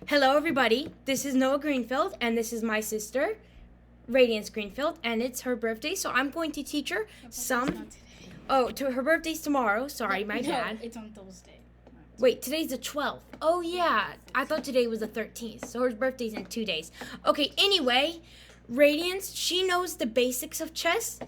Hello, everybody. This is Noah Greenfield, and this is my sister, Radiance Greenfield, and it's her birthday, so I'm going to teach her some. Oh, her birthday's tomorrow. Sorry, my bad. It's on Thursday. Wait, today's the 12th. Oh, yeah. I thought today was the 13th, so her birthday's in 2 days. Okay, anyway, Radiance, she knows the basics of chess,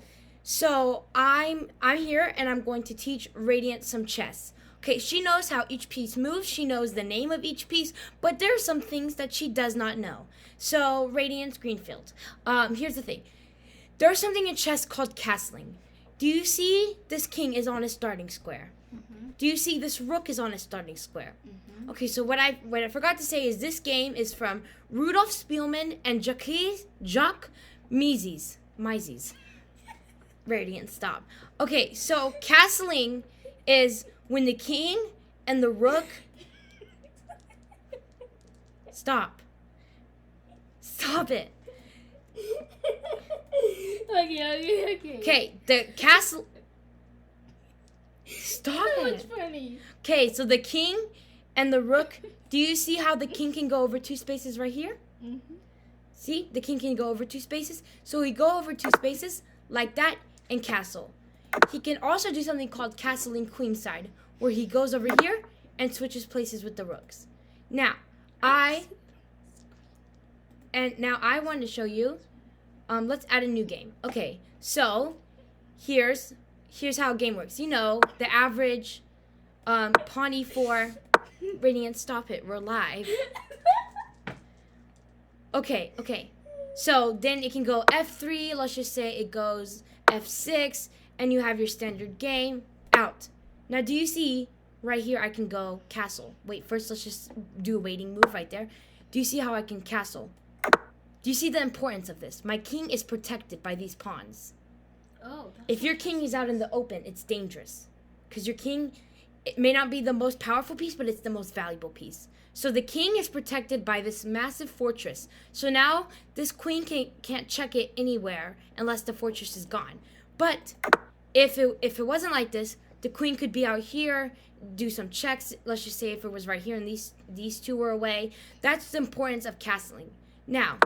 so I'm here, and I'm going to teach Radiance some chess. Okay, she knows how each piece moves. She knows the name of each piece, but there are some things that she does not know. So, Radiance Greenfield, here's the thing. There's something in chess called castling. Do you see this king is on a starting square? Mm-hmm. Do you see this rook is on a starting square? Mm-hmm. Okay, so what I forgot to say is this game is from Rudolf Spielman and Jacques Mises. Radiance, stop. Okay, so castling is when the king and the rook Stop it. Okay. Okay, the castle. Stop That it. was funny. Okay, so the king and the rook. Do you see how the king can go over two spaces right here? Mm-hmm. See, the king can go over two spaces. So he go over two spaces like that and castle. He can also do something called castling queenside, where he goes over here and switches places with the rooks. Now I want to show you. Let's add a new game. Okay, so here's how a game works. You know, the average pawn e4. Radiant, stop it. We're live. Okay. So then it can go f3. Let's just say it goes f6, and you have your standard game out. Now, do you see right here? I can go castle. Wait, first let's just do a waiting move right there. Do you see how I can castle? Do you see the importance of this? My king is protected by these pawns. Oh. If your king is out in the open, it's dangerous. Because your king, it may not be the most powerful piece, but it's the most valuable piece. So the king is protected by this massive fortress. So now this queen can't check it anywhere unless the fortress is gone. But if it wasn't like this, the queen could be out here, do some checks. Let's just say if it was right here and these two were away. That's the importance of castling. Now,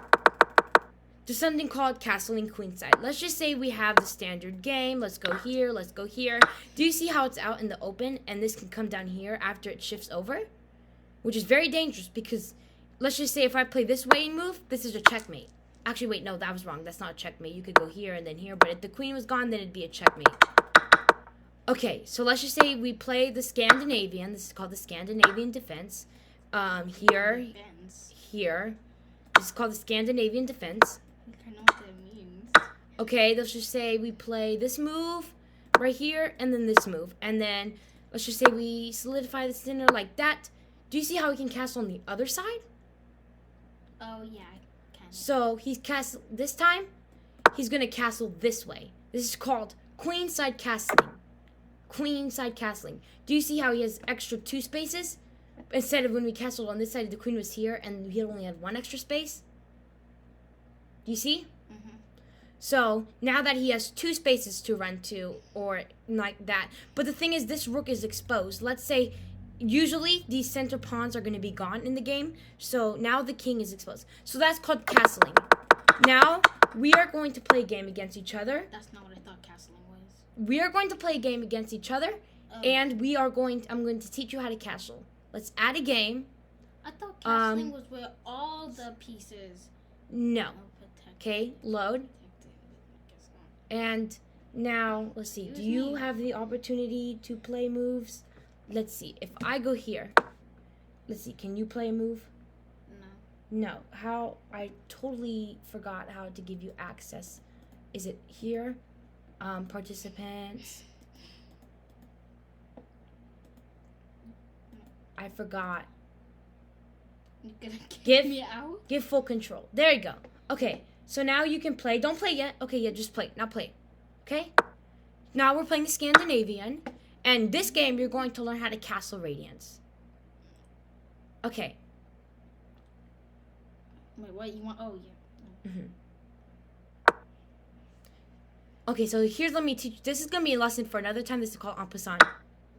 there's something called castling queenside. Let's just say we have the standard game. Let's go here. Let's go here. Do you see how it's out in the open and this can come down here after it shifts over? Which is very dangerous because let's just say if I play this waiting move, this is a checkmate. Actually, wait, no, that was wrong. That's not a checkmate. You could go here and then here, but if the queen was gone, then it'd be a checkmate. Okay, so let's just say we play the Scandinavian. This is called the Scandinavian defense. Here. This is called the Scandinavian defense. I know what that means. Okay, let's just say we play this move right here and then this move. And then let's just say we solidify the center like that. Do you see how he can castle on the other side? Oh, yeah, kind of. So he's castle this time, he's going to castle this way. This is called queenside castling. Queenside castling. Do you see how he has extra two spaces? Instead of when we castled on this side, the queen was here and he only had one extra space. Do you see? Mm-hmm. So now that he has two spaces to run to, or like that. But the thing is, this rook is exposed. Let's say, usually these center pawns are going to be gone in the game. So now the king is exposed. So that's called castling. Now we are going to play a game against each other. That's not what I thought castling was. We are going to play a game against each other, and I'm going to teach you how to castle. Let's add a game. I thought castling was where all the pieces. No. are protected. Okay, load. I guess not. And now, let's see. Do you have the opportunity to play moves? Let's see. If I go here, let's see. Can you play a move? No. No. How? I totally forgot how to give you access. Is it here? Participants. I forgot. You're gonna give me out? Give full control. There you go. Okay. So now you can play. Don't play yet. Okay, yeah, just play. Now play. Okay? Now we're playing the Scandinavian. And this game, you're going to learn how to castle Radiance. Okay. Wait, what? You want? Oh, yeah. Mm-hmm. Okay, so let me teach. This is going to be a lesson for another time. This is called en passant.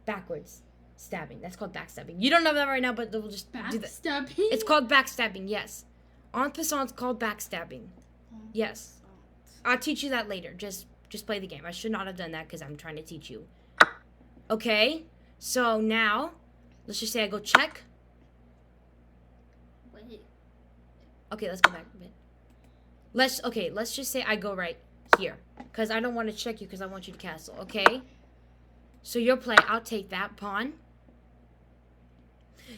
Backwards. Stabbing. That's called backstabbing. You don't know that right now, but we'll just do that. Backstabbing? It's called backstabbing, yes. En passant, it's called backstabbing. Yes. I'll teach you that later. Just play the game. I should not have done that because I'm trying to teach you. Okay? So now, let's just say I go check. Wait. Okay, let's go back a bit. Let's just say I go right here. Because I don't want to check you because I want you to castle, okay? So your play, I'll take that pawn.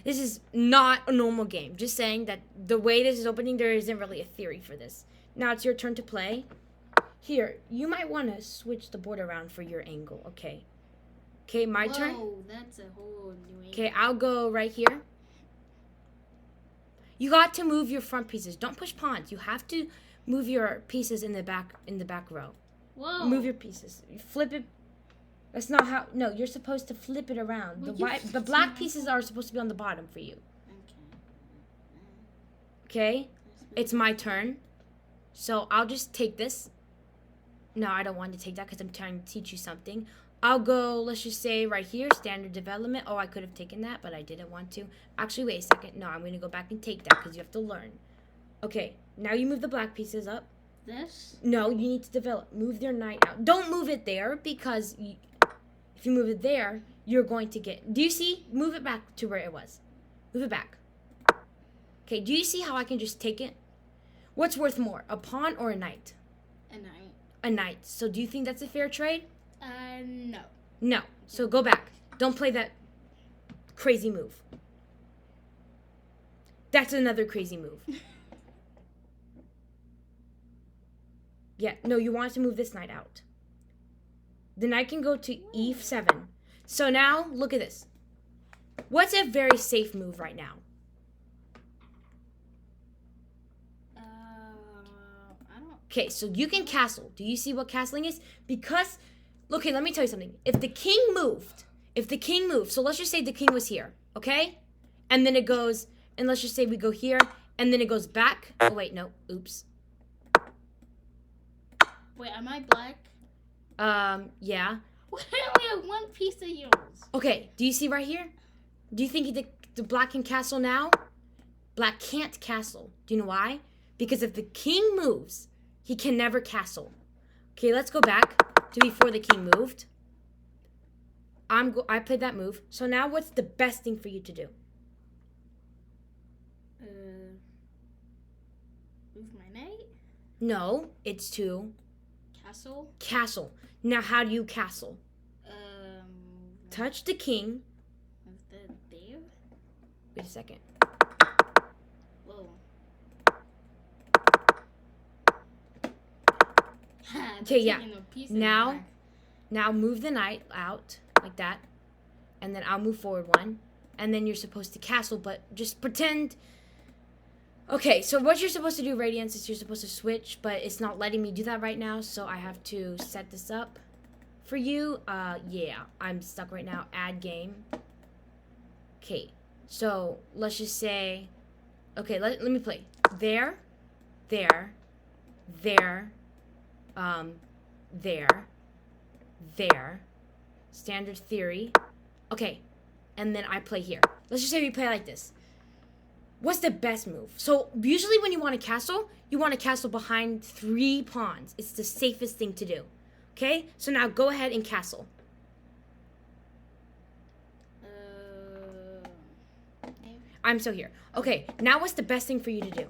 This is not a normal game. Just saying that the way this is opening, there isn't really a theory for this. Now it's your turn to play. Here, you might want to switch the board around for your angle, okay? Okay, my turn. Oh, that's a whole new angle. Okay, I'll go right here. You got to move your front pieces. Don't push pawns. You have to move your pieces in the back row. Whoa. Move your pieces. You flip it. That's not how. No, you're supposed to flip it around. The black pieces are supposed to be on the bottom for you. Okay? It's my turn. So I'll just take this. No, I don't want to take that because I'm trying to teach you something. I'll go, let's just say right here, standard development. Oh, I could have taken that, but I didn't want to. Actually, wait a second. No, I'm going to go back and take that because you have to learn. Okay, now you move the black pieces up. This? No, you need to develop. Move your knight out. Don't move it there because if you move it there, you're going to get... Do you see? Move it back to where it was. Move it back. Okay, do you see how I can just take it? What's worth more, a pawn or a knight? A knight. A knight. So do you think that's a fair trade? No. No. So go back. Don't play that crazy move. That's another crazy move. Yeah, no, you want to move this knight out. The knight can go to e7. So now, look at this. What's a very safe move right now? I don't... Okay, so you can castle. Do you see what castling is? Because, okay, let me tell you something. If the king moved, so let's just say the king was here, okay? And then it goes, and let's just say we go here, and then it goes back. Oh, wait, no, oops. Wait, am I black? Yeah. Why do we have one piece of yours? Okay, do you see right here? Do you think the black can castle now? Black can't castle. Do you know why? Because if the king moves, he can never castle. Okay, let's go back to before the king moved. I played that move. So now what's the best thing for you to do? Move my knight? No, it's to... Castle? Castle. Now how do you castle? Touch the king. Move that there? Wait a second. Whoa. Okay, yeah. Now move the knight out like that. And then I'll move forward one. And then you're supposed to castle, but just pretend... Okay, so what you're supposed to do, Radiance, is you're supposed to switch, but it's not letting me do that right now, so I have to set this up for you. Yeah, I'm stuck right now. Add game. Okay, so let's just say... Okay, let me play. There, there, there, there. Standard theory. Okay, and then I play here. Let's just say we play like this. What's the best move? So usually when you want to castle, you want to castle behind 3 pawns. It's the safest thing to do. Okay? So now go ahead and castle. I'm still here. Okay, now what's the best thing for you to do?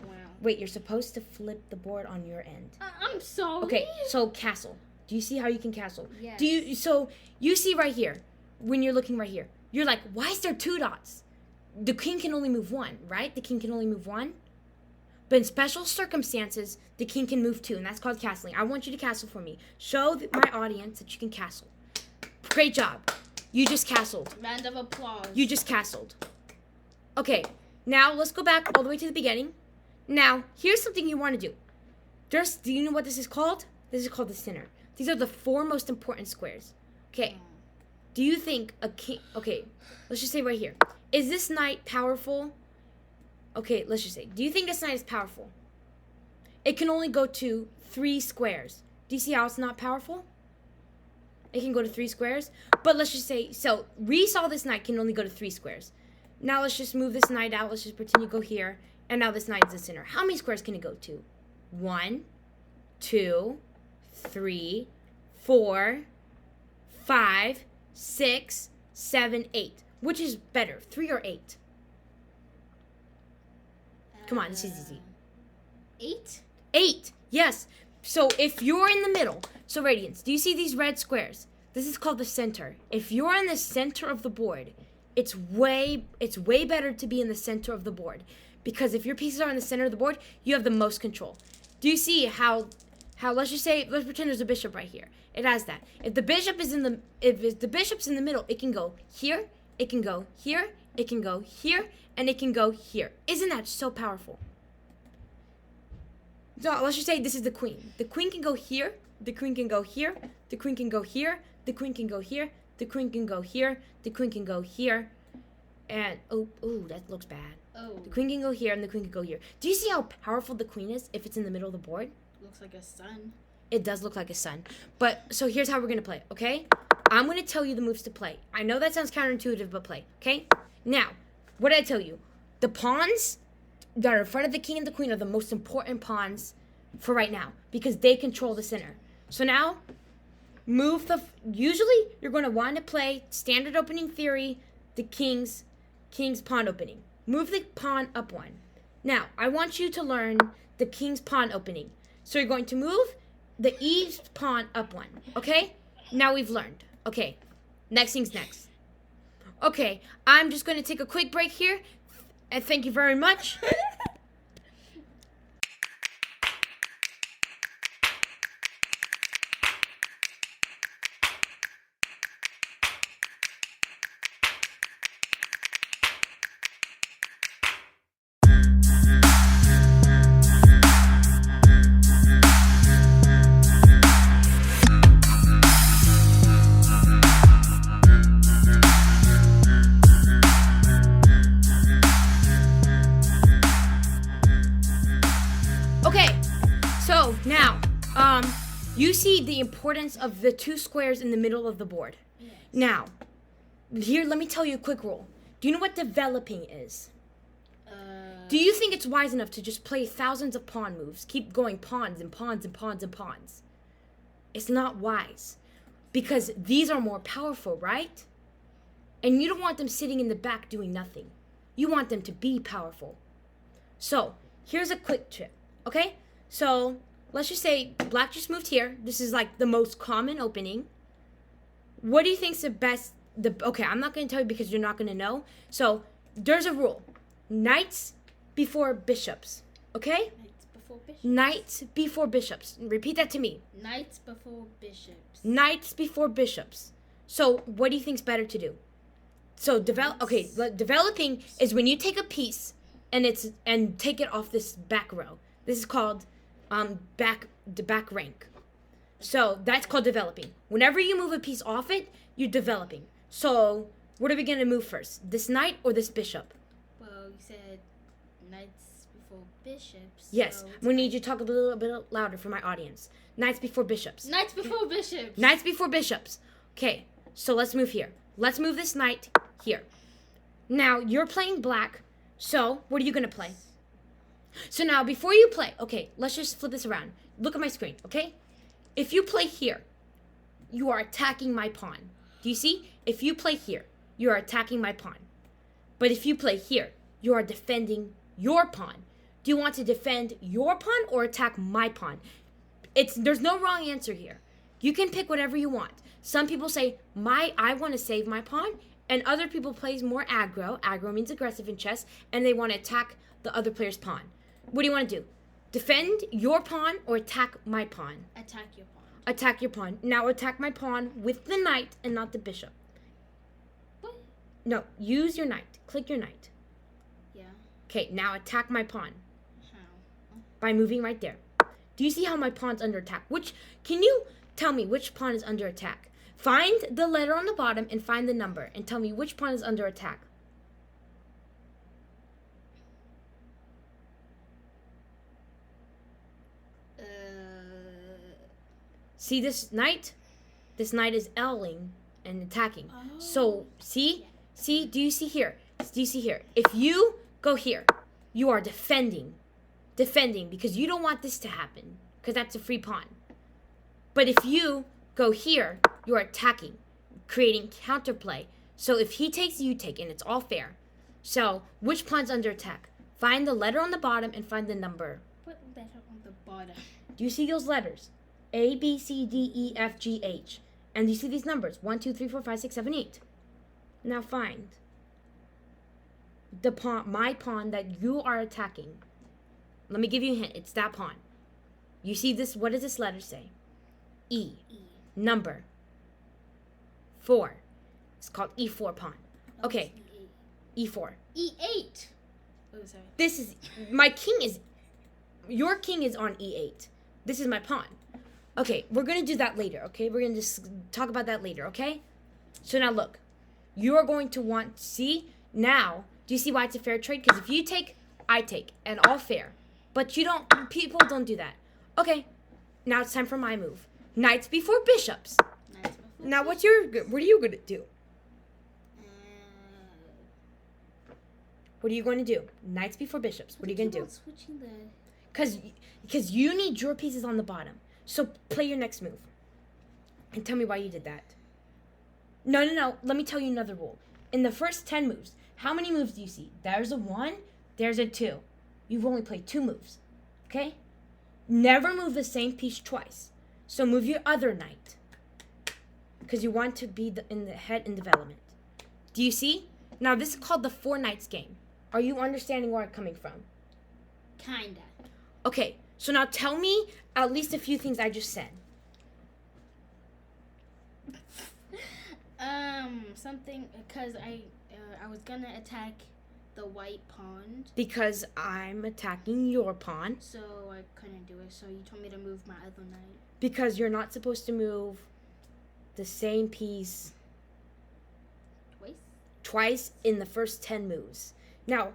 Wow. Wait, you're supposed to flip the board on your end. I'm sorry. Okay, so castle. Do you see how you can castle? Yes. So you see right here, when you're looking right here, you're like, why is there 2 dots? The king can only move 1, right? The king can only move 1. But in special circumstances, the king can move 2, and that's called castling. I want you to castle for me. Show my audience that you can castle. Great job. You just castled. Round of applause. You just castled. Okay, now let's go back all the way to the beginning. Now, here's something you want to do. Do you know what this is called? This is called the center. These are the 4 most important squares. Okay. Do you think a king... Okay, let's just say right here. Is this knight powerful? Okay, let's just say. Do you think this knight is powerful? It can only go to 3 squares. Do you see how it's not powerful? It can go to 3 squares. But let's just say, so we saw this knight can only go to 3 squares. Now let's just move this knight out. Let's just pretend you go here. And now this knight is the center. How many squares can it go to? 1, 2, 3, 4, 5, 6, 7, 8. Which is better, 3 or 8? Come on, this is easy. 8? 8, yes. So if you're in the middle, so Radiance, do you see these red squares? This is called the center. If you're in the center of the board, it's way better to be in the center of the board. Because if your pieces are in the center of the board, you have the most control. Do you see how let's pretend there's a bishop right here. It has that. If the bishop's in the middle, it can go here, it can go here, it can go here, and it can go here. Isn't that so powerful? So let's just say this is the queen. The queen can go here, the queen can go here, the queen can go here, the queen can go here, the queen can go here, the queen can go here, and oh, that looks bad. Oh. The queen can go here and the queen can go here. Do you see how powerful the queen is if it's in the middle of the board? Looks like a sun. It does look like a sun. But, so here's how we're going to play, okay? I'm going to tell you the moves to play. I know that sounds counterintuitive, but play, okay? Now, what did I tell you? The pawns that are in front of the king and the queen are the most important pawns for right now because they control the center. So now, usually you're going to want to play standard opening theory, the king's pawn opening. Move the pawn up 1. Now, I want you to learn the king's pawn opening. So you're going to move the east pawn up 1, okay? Now we've learned. Okay, next thing's next. Okay, I'm just going to take a quick break here, and thank you very much. Now, you see the importance of the 2 squares in the middle of the board. Yes. Now, here, let me tell you a quick rule. Do you know what developing is? Do you think it's wise enough to just play thousands of pawn moves? Keep going pawns and pawns and pawns and pawns. It's not wise. Because these are more powerful, right? And you don't want them sitting in the back doing nothing. You want them to be powerful. So, here's a quick tip, okay? So, let's just say black just moved here. This is like the most common opening. What do you think's the best? Okay, I'm not going to tell you because you're not going to know. So, there's a rule. Knights before bishops, okay? Knights before bishops. Knights before bishops. Repeat that to me. Knights before bishops. Knights before bishops. So, what do you think's better to do? So, developing is when you take a piece and take it off this back row. This is called the back rank. So that's called developing. Whenever you move a piece off it, you're developing. So what are we gonna move first? This knight or this bishop? Well, you said knights before bishops. Yes, so we need you to talk a little bit louder for my audience. Knights before bishops. Knights before bishops. Knights before bishops. Okay, so let's move here. Let's move this knight here. Now you're playing black. So what are you gonna play? So now, before you play, okay, let's just flip this around. Look at my screen, okay? If you play here, you are attacking my pawn. Do you see? If you play here, you are attacking my pawn. But if you play here, you are defending your pawn. Do you want to defend your pawn or attack my pawn? There's no wrong answer here. You can pick whatever you want. Some people say, I want to save my pawn, and other people plays more aggro. Aggro means aggressive in chess, and they want to attack the other player's pawn. What do you want to do? Defend your pawn or attack my pawn? Attack your pawn. Attack your pawn. Now attack my pawn with the knight and not the bishop. What? No, use your knight. Click your knight. Yeah. Okay, now attack my pawn. How? By moving right there. Do you see how my pawn's under attack? Can you tell me which pawn is under attack? Find the letter on the bottom and find the number and tell me which pawn is under attack. See this knight? this knight is Ling and attacking. Oh. So, see? See? Do you see here? Do you see here? If you go here, you are defending. Defending, because you don't want this to happen, because that's a free pawn. But if you go here, you are attacking, creating counterplay. So if he takes, you take, and it's all fair. So, which pawn's under attack? Find the letter on the bottom and find the number. What letter on the bottom? Do you see those letters? A, B, C, D, E, F, G, H. And do you see these numbers? 1, 2, 3, 4, 5, 6, 7, 8. Now find the pawn, my pawn that you are attacking. Let me give you a hint. It's that pawn. You see this? What does this letter say? E. Number 4. It's called E4 pawn. Okay. E4. E8. Oh, sorry. This is your king is on E8. This is my pawn. Okay, we're going to do that later, okay? We're going to just talk about that later, okay? So now look. You are going to want, see? Now, do you see why it's a fair trade? Because if you take, I take, and all fair. But people don't do that. Okay, now it's time for my move. Knights before bishops. Now, what are you going to do? What are you going to do? Knights before bishops. What are you going to do? Switching the... Because you need your pieces on the bottom. So play your next move. And tell me why you did that. No. Let me tell you another rule. In the first 10 moves, how many moves do you see? There's a 1. There's a 2. You've only played 2 moves. Okay? Never move the same piece twice. So move your other knight. Because you want to be in the head in development. Do you see? Now, this is called the 4 knights game. Are you understanding where I'm coming from? Kinda. Okay, so now tell me at least a few things I just said. Something, because I was gonna attack the white pawn. Because I'm attacking your pawn. So I couldn't do it, so you told me to move my other knight. Because you're not supposed to move the same piece twice in the first 10 moves. Now,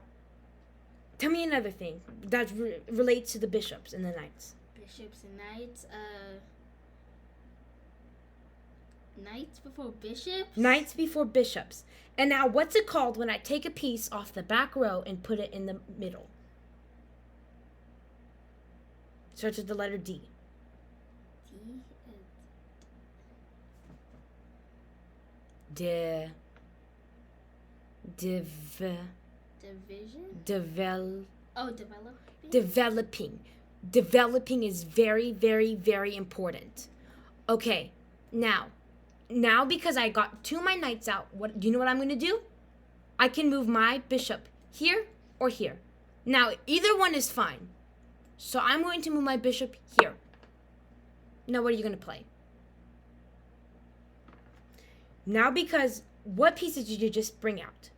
tell me another thing that relates to the bishops and the knights. Bishops and knights, knights before bishops? Knights before bishops. And now, what's it called when I take a piece off the back row and put it in the middle? Starts with the letter D. D? Division? Developing. Developing is very, very, very important. Okay, now because I got 2 of my knights out, do you know what I'm going to do? I can move my bishop here or here. Now, either one is fine. So I'm going to move my bishop here. Now, what are you going to play? Now, because what pieces did you just bring out?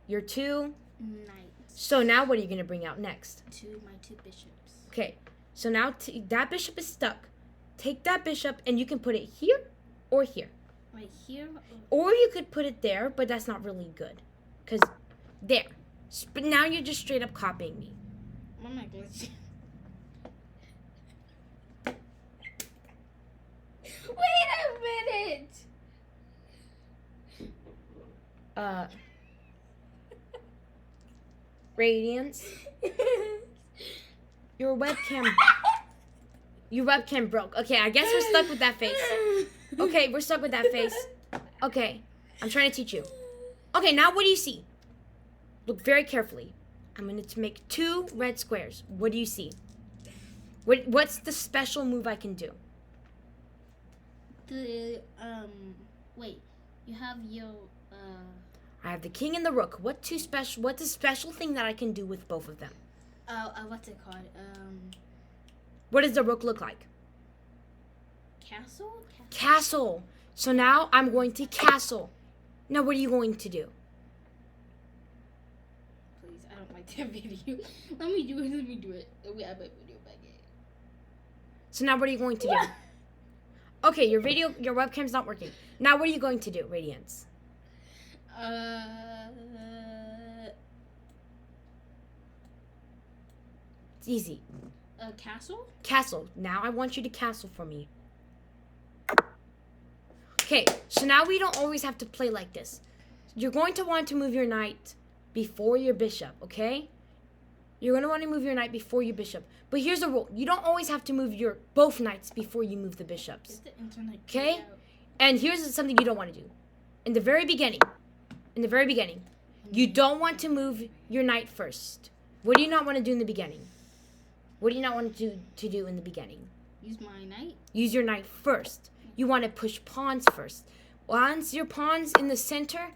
Your 2 knights. So now what are you going to bring out next? My 2 bishops. Okay, so now that bishop is stuck. Take that bishop and you can put it here or here. Right here? Or you could put it there, but that's not really good. Because there. But now you're just straight up copying me. Oh my gosh. Wait a minute! Radiance. Your webcam broke. Okay, I guess we're stuck with that face. Okay, we're stuck with that face. Okay, I'm trying to teach you. Okay, now what do you see? Look very carefully. I'm going to make 2 red squares. What do you see? What's the special move I can do? Wait. You have your, I have the king and the rook. What's the special thing that I can do with both of them? What's it called? What does the rook look like? Castle? Castle. So now I'm going to castle. Now what are you going to do? Please, I don't like that video. Let me do it. I might video back it. So now what are you going to do? Okay, your webcam's not working. Now what are you going to do, Radiance? It's easy. Castle? Castle. Now I want you to castle for me. Okay, so now we don't always have to play like this. You're going to want to move your knight before your bishop, okay? You're going to want to move your knight before your bishop. But here's the rule. You don't always have to move your both knights before you move the bishops. Is the internet Okay? And here's something you don't want to do. In the very beginning, you don't want to move your knight first. What do you not want to do in the beginning? What do you not want to do in the beginning? Use my knight? Use your knight first. You want to push pawns first. Once your pawns in the center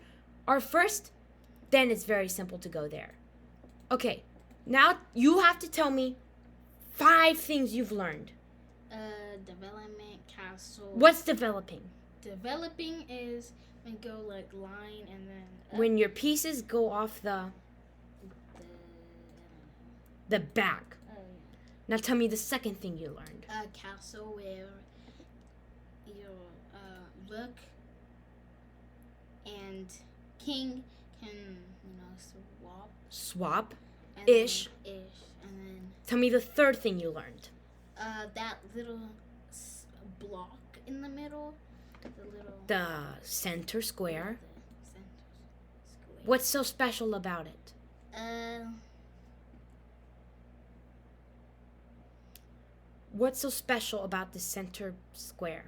are first, then it's very simple to go there. Okay, now you have to tell me 5 things you've learned. Development, castle. What's developing? Developing is when go like line and then... when your pieces go off the back. Now tell me the second thing you learned. Castle where you look and king can, Swap. and Ish. then and then Tell me the third thing you learned. that little block in the middle, The center square. the center square. What's so special about it? What's so special about the center square?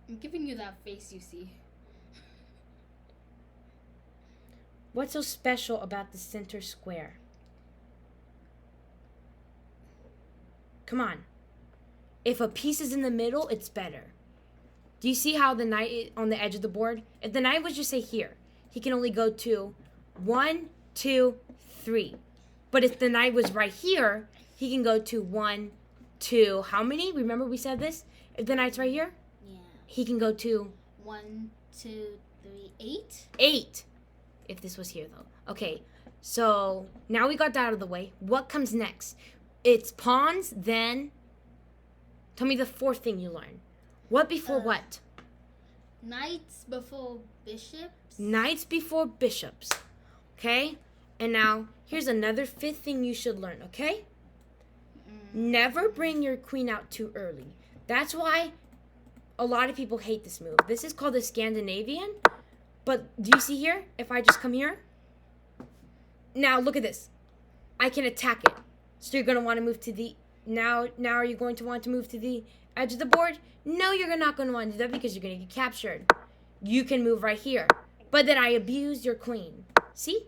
I'm giving you that face you see. What's so special about the center square? Come on. If a piece is in the middle, it's better. Do you see how the knight is on the edge of the board? If the knight was just say here, he can only go to 1, 2, 3. But if the knight was right here, he can go to 1, 2. How many? Remember we said this? If the knight's right here, Yeah. he can go to 1, 2, 3, 8. 8. If this was here, though. Okay, so now we got that out of the way. What comes next? It's pawns, then... Tell me the fourth thing you learn. What before what? Knights before bishops. Knights before bishops. Okay? And now, here's another 5th thing you should learn, okay? Never bring your queen out too early. That's why a lot of people hate this move. This is called the Scandinavian. But do you see here? If I just come here. Now, look at this. I can attack it. So you're going to want to move to the... Now are you going to want to move to the edge of the board? No, you're not going to want to do that because you're going to get captured. You can move right here. But then I abuse your queen. See?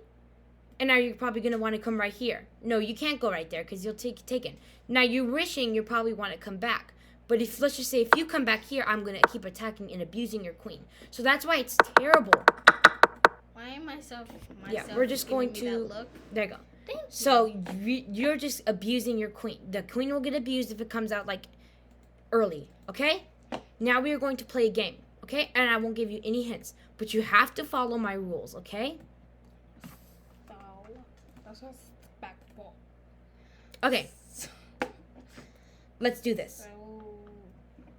And now you're probably going to want to come right here. No, you can't go right there because you'll take taken. Now you're wishing you probably want to come back. But if let's just say if you come back here, I'm going to keep attacking and abusing your queen. So that's why it's terrible. Why am myself Yeah, we're just going giving me to... that look? There you go. Thank you. So you're just abusing your queen. The queen will get abused if it comes out like early, okay? Now we are going to play a game, okay? And I won't give you any hints, but you have to follow my rules, okay? That's what's backball. Okay, let's do this.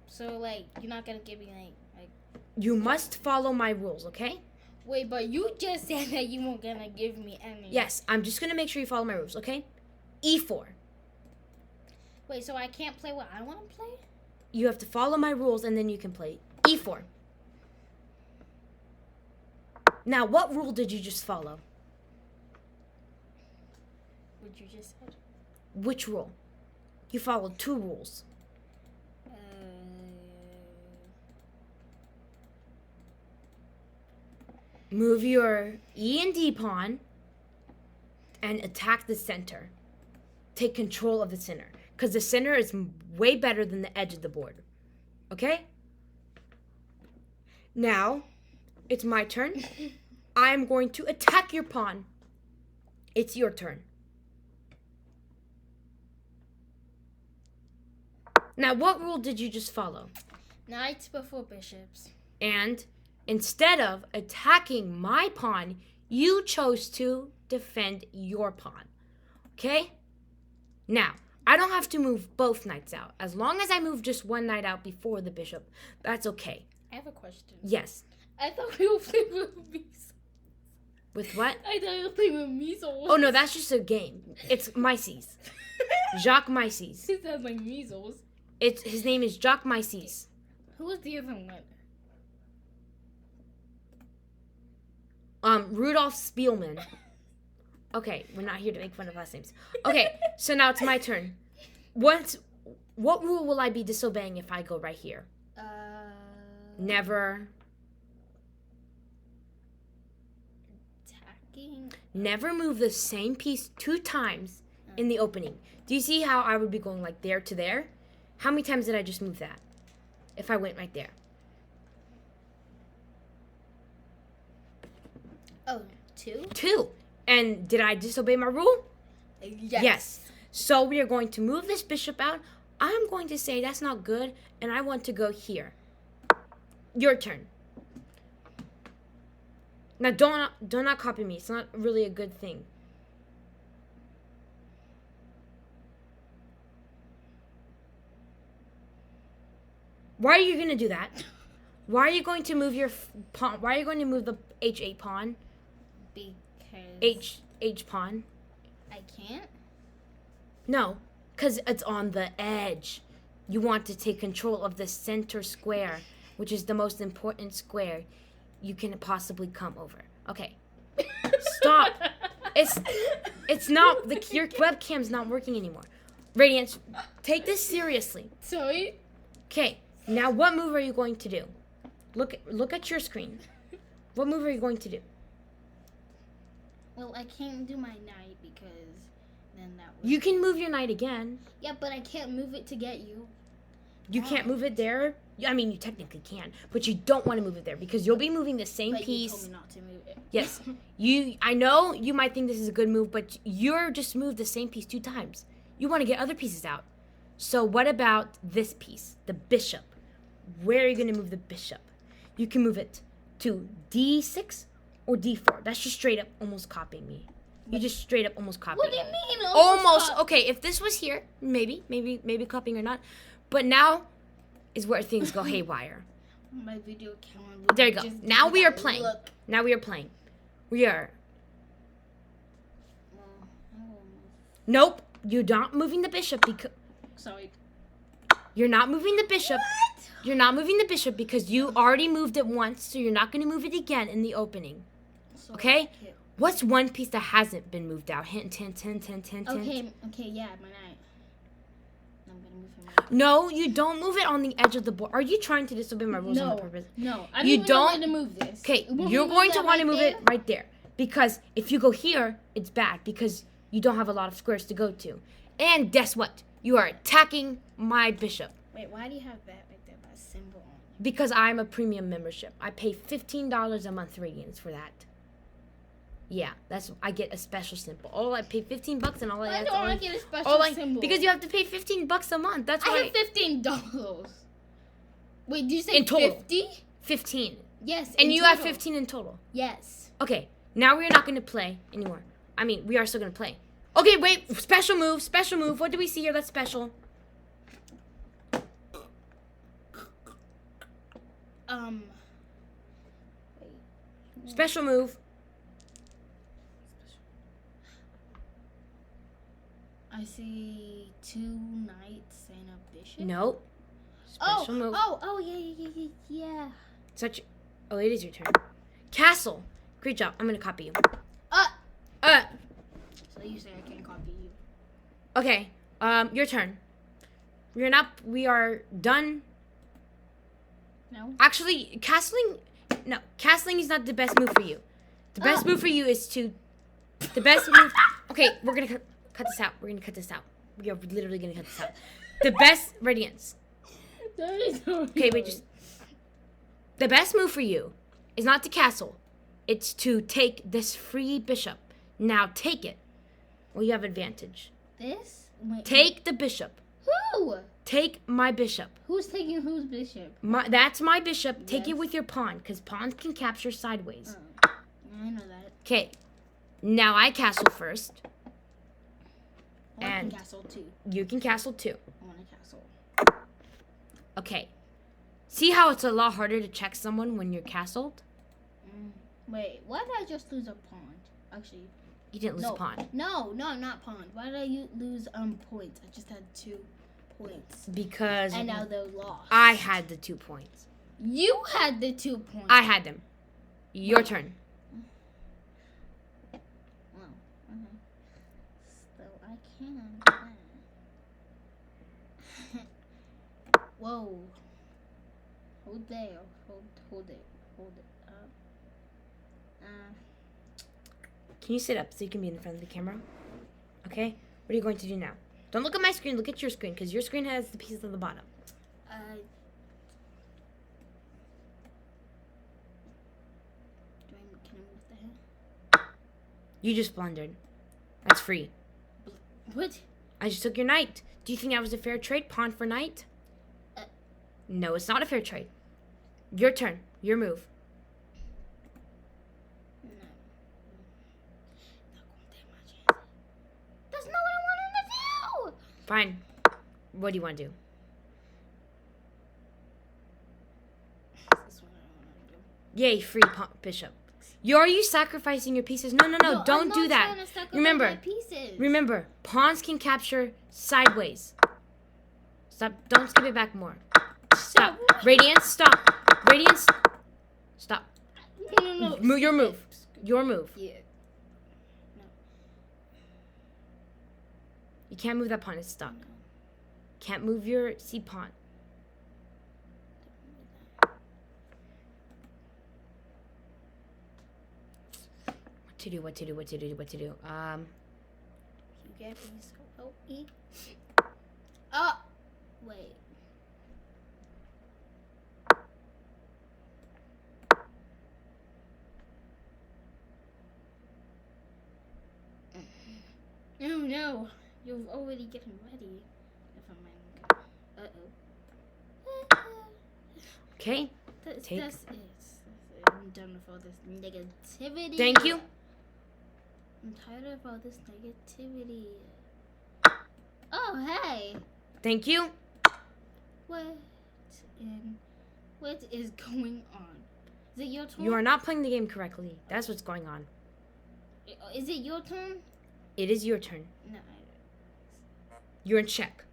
So like you're not gonna give me like. You must follow my rules, okay? Wait, but you just said that you weren't gonna give me any. Yes, I'm just gonna make sure you follow my rules, okay? E4. Wait, so I can't play what I want to play? You have to follow my rules and then you can play E4. Now, what rule did you just follow? What you just said. Which rule? You followed 2 rules. Move your E and D pawn and attack the center. Take control of the center. Because the center is way better than the edge of the board. Okay? Now, it's my turn. I am going to attack your pawn. It's your turn. Now, what rule did you just follow? Knights before bishops. And instead of attacking my pawn, you chose to defend your pawn. Okay? Now, I don't have to move both knights out. As long as I move just one knight out before the bishop, that's okay. I have a question. Yes. I thought we were playing with measles. With what? I thought we were playing with measles. Oh, no, that's just a game. It's Mices. Jacques Mises. It sounds like measles. His name is Jacques Mises. Who was the other one? Rudolf Spielman. Okay, we're not here to make fun of last names. Okay, so now it's my turn. What rule will I be disobeying if I go right here? Never. Attacking. Never move the same piece 2 times in the opening. Do you see how I would be going like there to there? How many times did I just move that? If I went right there. Oh, 2? 2. And did I disobey my rule? Yes. So we are going to move this bishop out. I'm going to say that's not good, and I want to go here. Your turn. Now do not copy me. It's not really a good thing. Why are you going to do that? Why are you going to move your pawn? Why are you going to move the h8 pawn? Because H pawn. I can't. No, because it's on the edge. You want to take control of the center square, which is the most important square you can possibly come over. Okay. Stop. It's not, your webcam's not working anymore. Radiance, take this seriously. Sorry. Okay, now what move are you going to do? Look at your screen. What move are you going to do? Well, I can't do my knight because then that would... You can move your knight again. Yeah, but I can't move it to get you. You can't move it there. I mean, you technically can, but you don't want to move it there because you'll be moving the same But piece. you told me not to move it. Yes. I know you might think this is a good move, but you're just moved the same piece 2 times. You want to get other pieces out. So what about this piece, the bishop? Where are you going to move the bishop? You can move it to D6 or D4. That's just straight up almost copying me. You just straight up almost copying. What do you mean? Almost. Okay, if this was here, maybe copying or not. But now is where things go haywire. My video camera. There you go. Now we are playing. Look. Now we are playing. We are. Nope. You're not moving the bishop because. Sorry. You're not moving the bishop. What? You're not moving the bishop because you already moved it once, so you're not going to move it again in the opening. So, Okay? What's one piece that hasn't been moved out? Hint. Okay, yeah, my knight. I'm gonna move him. No, you don't move it on the edge of the board. Are you trying to disobey my rules on purpose? No, I don't You even know don't- where to move this. Okay, Won't you're we going move to that want to right move there? it right there. Because if you go here, it's bad because you don't have a lot of squares to go to. And guess what? You are attacking my bishop. Wait, why do you have that right there, that symbol on it? Because I'm a premium membership. I pay $15 a month Radiance for that. Yeah, I get a special symbol. I pay $15 and all I Why have don't I get a special symbol? because you have to pay $15 a month. That's I why. have $15. Wait, did you say In total. 50? 15. Yes. And in you have total. 15 in total. Yes. Okay, now we're not going to play anymore. I mean, we are still going to play. Okay, wait. Special move. What do we see here that's special? Special move. I see 2 knights and a bishop. Nope. Special move. Yeah. Oh, it is your turn. Castle. Great job. I'm going to copy you. So you say I can't copy you. Okay. Your turn. We are done. No. Actually, castling is not the best move for you. The best move for you is to, okay, we're going to cut this out. We are literally going to cut this out. The best, Radiance. Okay, wait, the best move for you is not to castle. It's to take this free bishop. Now take it. Well, you have advantage. This? Wait, Take the bishop. Who? Take my bishop. Who's taking whose bishop? That's my bishop. Take it Yes. with your pawn, because pawns can capture sideways. I know that. Okay. Now I castle first. I can And castle too. you can castle too. I want to castle. Okay. See how it's a lot harder to check someone when you're castled? Wait, why did I just lose a pawn? Actually, You didn't lose a pawn. No, not pawn. Why did I lose points? I just had 2 points. Because... And now they're lost. I had the 2 points. You had the 2 points. I had them. Your turn. Wow. Okay. So I can. Whoa. Hold there. Hold it. Can you sit up so you can be in front of the camera? Okay? What are you going to do now? Don't look at my screen. Look at your screen, because your screen has the pieces on the bottom. Can I move the head? You just blundered. That's free. What? I just took your knight. Do you think that was a fair trade? Pawn for knight? No, it's not a fair trade. Your turn. Your move. No. Not gonna take my chances. That's not what I wanted to do! Fine. What do you want to do? This is what I want to do. Yay, free bishop. Are you sacrificing your pieces? No, don't do that. Remember, pawns can capture sideways. Stop. Don't skip it back more. Stop. Radiance, stop. Radiance, stop. No. Your move. Your move. Yeah. No. You can't move that pawn. It's stuck. Can't move your C pawn. What to do? You get me so help me. Oh, wait. No, you're already getting ready. If I'm Okay. That's it. I'm done with all this negativity. Thank you. I'm tired of all this negativity. Oh, hey. Thank you. What is going on? Is it your turn? You are not playing the game correctly. That's what's going on. Is it your turn? It is your turn. No. You're in check.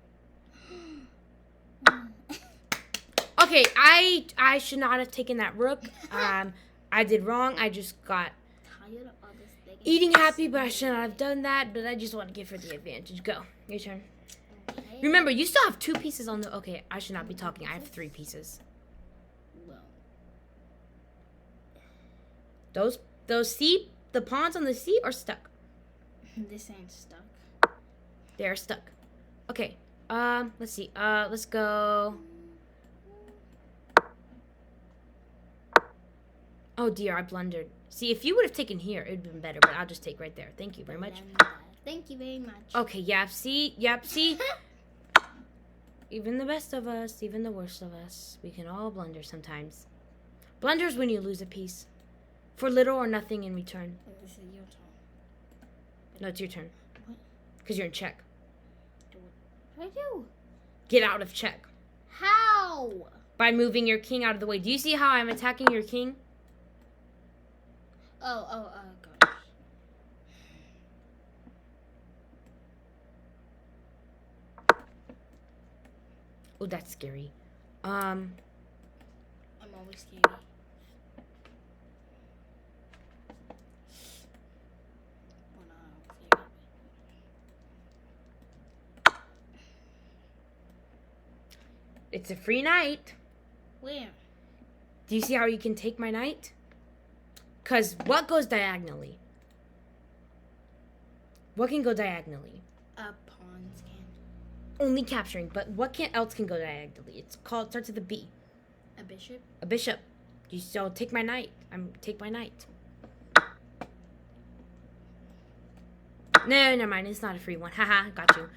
Okay, I should not have taken that rook. I did wrong. I just got Tired of all this negativity. eating happy, but I should not have done that. But I just want to give her the advantage. Go. Your turn. Okay. Remember, you still have 2 pieces on the... Okay, I should not be talking. I have 3 pieces. Well. The pawns on the C are stuck. This ain't stuck. They're stuck. Okay. Let's see. Let's go. Oh dear, I blundered. See, if you would have taken here, it would have been better, but I'll just take right there. Thank you very much. Thank you very much. Okay, yep, see? Even the best of us, even the worst of us, we can all blunder sometimes. Blunders when you lose a piece. For little or nothing in return. This is your turn. No, it's your turn. What? Because you're in check. What do I do? Get out of check. How? By moving your king out of the way. Do you see how I'm attacking your king? Oh, gosh. Oh, that's scary. I'm always scary. It's a free knight. Where? Do you see how you can take my knight? Because what goes diagonally? What can go diagonally? Pawns can. Only capturing, but what else can go diagonally? It starts with a B. A bishop? A bishop. You still take my knight. Take my knight. No, never mind. It's not a free one. Haha, got you.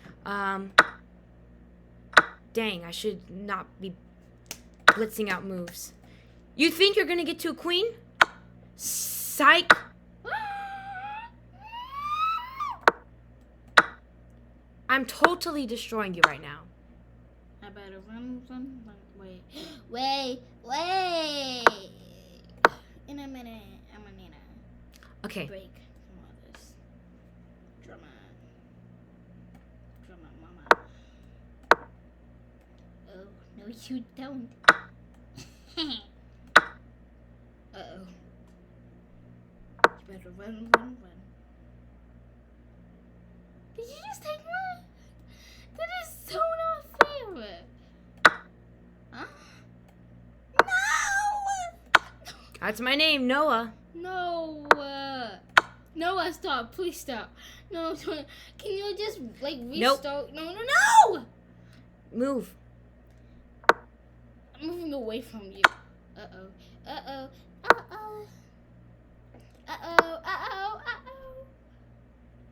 Dang, I should not be blitzing out moves. You think you're gonna get to a queen? Psych! I'm totally destroying you right now. I better run. Wait. In a minute, I'm gonna need a Okay. break from all this. No, you don't. Uh-oh. You better run. Did you just take mine? That is so not fair. Huh? No! That's my name, Noah. No. Noah, stop. Please stop. No, can you just, like, restart? Nope. No! Move. I'm moving away from you. Uh-oh.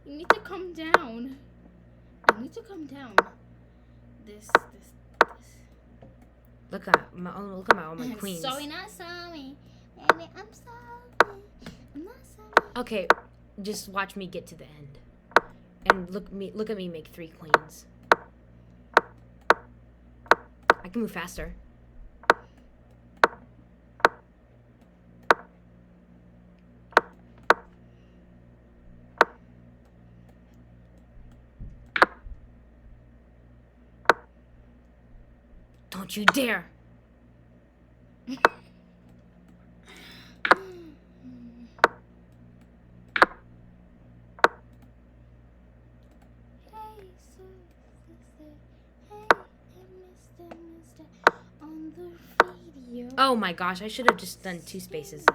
You need to calm down. This. Look at all my queens. Sorry, not sorry. Baby, I'm sorry. I'm not sorry. Okay, just watch me get to the end. And look at me make 3 queens. I can move faster. Don't you dare! On the radio. Oh my gosh, I should have just done 2 spaces.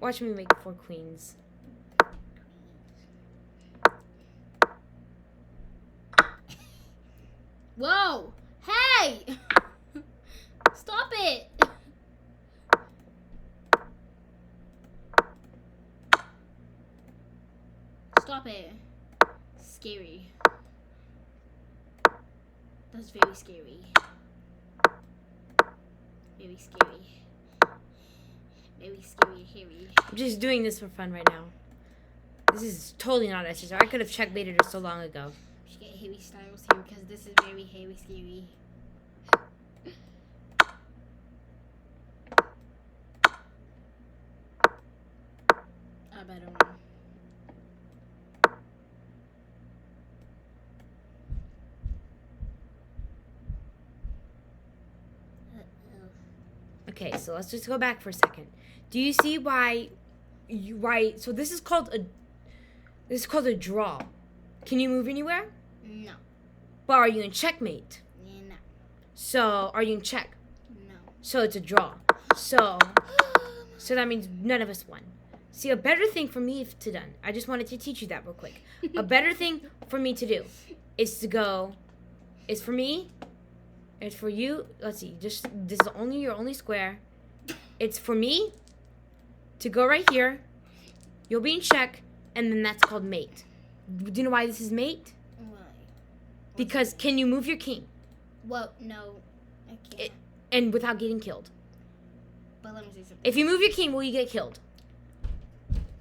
Watch me make 4 queens. Whoa! Hey! Stop it! Stop it. Scary. That's very scary. Very scary. Very scary, hairy. I'm just doing this for fun right now. This is totally not necessary. I could have checkmated her so long ago. We should get hairy styles here because this is very hairy, scary. I better run. Okay, so let's just go back for a second. Do you see why so this is called a draw. Can you move anywhere? No. But are you in checkmate? No. So are you in check? No. So it's a draw. So that means none of us won. See, a better thing for me to done. I just wanted to teach you that real quick. A better thing for me to do is for me. It's for you. Let's see. This is your only square. It's for me to go right here. You'll be in check, and then that's called mate. Do you know why this is mate? Why? Because can you move your king? Well, no, I can't. And without getting killed. But let me say something. If you move your king, will you get killed?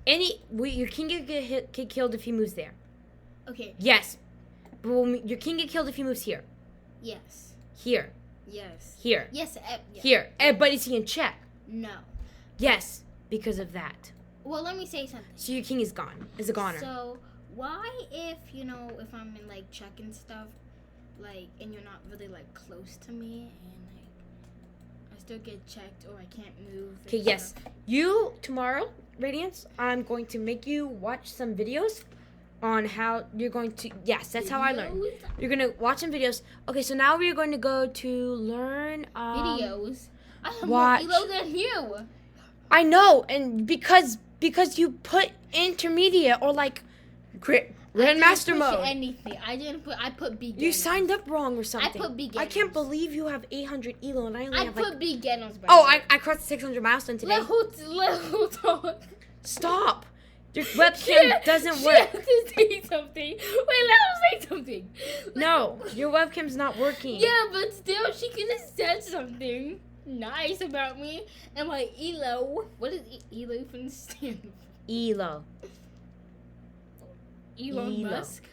Your king get killed if he moves there. Okay. Yes. But will your king get killed if he moves here? Yes. Here. Yes. Here. Yes. Here. But is he in check? No. Yes, because of that. Well, let me say something. So your king is gone. Is a goner. So why, if I'm in like check and stuff, like, and you're not really like close to me, and like I still get checked or I can't move. Okay. Yes. You tomorrow, Radiance. I'm going to make you watch some videos on how you're going to. Yes, that's how I learn. You're gonna watch some videos. Okay. So now we're going to go to learn Videos. I have watch. more elo than you. I know, and because you put intermediate or like grandmaster mode. Anything. I put beginners. You signed up wrong or something. I put beginners. I can't believe you have 800 elo and I only have put beginners. I crossed the 600 milestone today. Let who talk. Stop. Your webcam doesn't work. She has to say something. Wait, let her say something. No, your webcam's not working. Yeah, but still, she could have said something nice about me and my elo. What is elo even stand for? Elo. Elon Musk?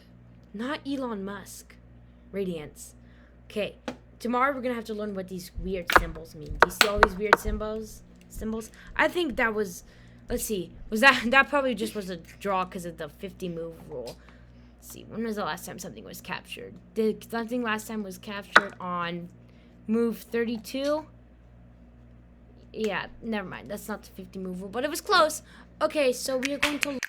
Not Elon Musk. Radiance. Okay. Tomorrow we're gonna have to learn what these weird symbols mean. Do you see all these weird symbols? I think that was Let's see. Was that probably just was a draw because of the 50 move rule. Let's see. When was the last time something was captured? Something last time was captured on move 32? Yeah, never mind. That's not the 50 move rule, but it was close. Okay, so we are going to